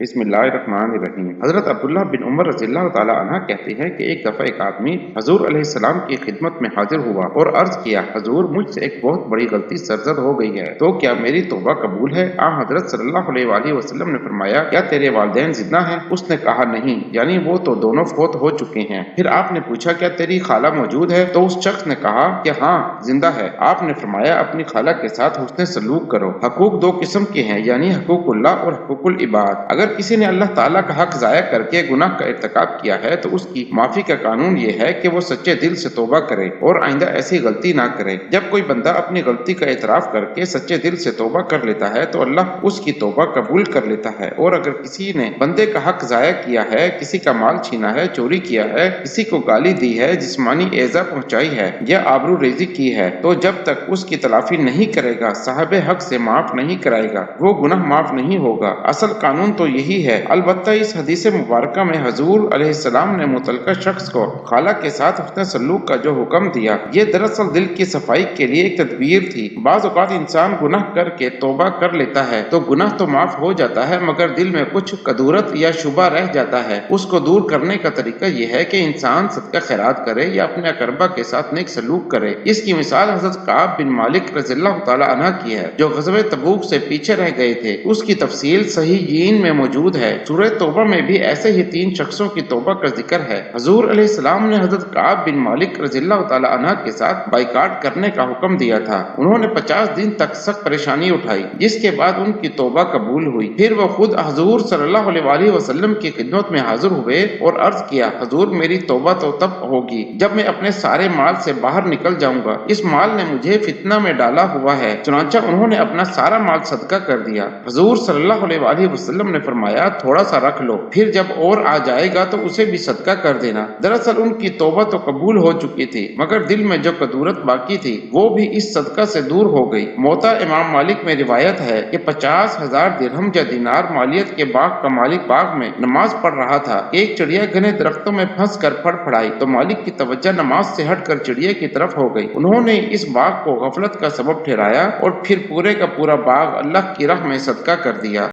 بسم اللہ الرحمن الرحیم۔ حضرت عبداللہ بن عمر رضی اللہ تعالیٰ عنہ کہتے ہیں کہ ایک دفعہ ایک آدمی حضور علیہ السلام کی خدمت میں حاضر ہوا اور عرض کیا، حضور مجھ سے ایک بہت بڑی غلطی سرزد ہو گئی ہے، تو کیا میری توبہ قبول ہے؟ حضرت صلی اللہ علیہ وآلہ وسلم نے فرمایا، کیا تیرے والدین زندہ ہیں؟ اس نے کہا نہیں، یعنی وہ تو دونوں فوت ہو چکے ہیں۔ پھر آپ نے پوچھا، کیا تیری خالہ موجود ہے؟ تو اس شخص نے کہا کہ ہاں زندہ ہے۔ آپ نے فرمایا، اپنی خالہ کے ساتھ حسن سلوک کرو۔ حقوق دو قسم کے ہیں، یعنی حقوق اللہ اور حقوق العباد۔ اگر کسی نے اللہ تعالیٰ کا حق ضائع کر کے گناہ کا ارتکاب کیا ہے تو اس کی معافی کا قانون یہ ہے کہ وہ سچے دل سے توبہ کرے اور آئندہ ایسی غلطی نہ کرے۔ جب کوئی بندہ اپنی غلطی کا اعتراف کر کے سچے دل سے توبہ کر لیتا ہے تو اللہ اس کی توبہ قبول کر لیتا ہے، اور اگر کسی نے بندے کا حق ضائع کیا ہے، کسی کا مال چھینا ہے، چوری کیا ہے، کسی کو گالی دی ہے، جسمانی ایذا پہنچائی ہے یا آبرو ریزی کی ہے، تو جب تک اس کی تلافی نہیں کرے گا، صاحب حق سے معاف نہیں کرائے گا، وہ گناہ معاف نہیں ہوگا۔ اصل قانون تو یہی ہے۔ البتہ اس حدیث مبارکہ میں حضور علیہ السلام نے متعلقہ شخص کو خالہ کے ساتھ حسن سلوک کا جو حکم دیا، یہ دراصل دل کی صفائی کے لیے ایک تدبیر تھی۔ بعض اوقات انسان گناہ کر کے توبہ کر لیتا ہے تو گناہ تو معاف ہو جاتا ہے، مگر دل میں کچھ کدورت یا شبہ رہ جاتا ہے۔ اس کو دور کرنے کا طریقہ یہ ہے کہ انسان صدقہ خیرات کرے یا اپنے اقربا کے ساتھ نیک سلوک کرے۔ اس کی مثال حضرت کعب بن مالک رضی اللہ تعالی عنہ کی ہے، جو غزوہ تبوک سے پیچھے رہ گئے تھے۔ اس کی تفصیل صحیحین میں موجود ہے۔ سورہ توبہ میں بھی ایسے ہی 3 شخصوں کی توبہ کا ذکر ہے۔ حضور علیہ السلام نے حضرت کعب بن مالک رضی اللہ تعالی عنہ کے ساتھ بائیکاٹ کرنے کا حکم دیا تھا۔ انہوں نے 50 دن تک سخت پریشانی اٹھائی، جس کے بعد ان کی توبہ قبول ہوئی۔ پھر وہ خود حضور صلی اللہ علیہ وآلہ وسلم کی خدمت میں حاضر ہوئے اور عرض کیا، حضور میری توبہ تو تب ہوگی جب میں اپنے سارے مال سے باہر نکل جاؤں گا۔ اس مال نے مجھے فتنہ میں ڈالا ہوا ہے۔ چنانچہ انہوں نے اپنا سارا مال صدقہ کر دیا۔ حضور صلی اللہ علیہ وآلہ وسلم نے فرمایا، تھوڑا سا رکھ لو، پھر جب اور آ جائے گا تو اسے بھی صدقہ کر دینا۔ دراصل ان کی توبہ تو قبول ہو چکی تھی، مگر دل میں جو کدورت باقی تھی وہ بھی اس صدقہ سے دور ہو گئی۔ موطا امام مالک میں روایت ہے کہ 50,000 درہم یا دینار مالیت کے باغ کا مالک باغ میں نماز پڑھ رہا تھا۔ ایک چڑیا گھنے درختوں میں پھنس کر پھڑ پھڑائی تو مالک کی توجہ نماز سے ہٹ کر چڑیا کی طرف ہو گئی۔ انہوں نے اس باغ کو غفلت کا سبب ٹھہرایا اور پھر پورے کا پورا باغ اللہ کی راہ میں صدقہ کر دیا۔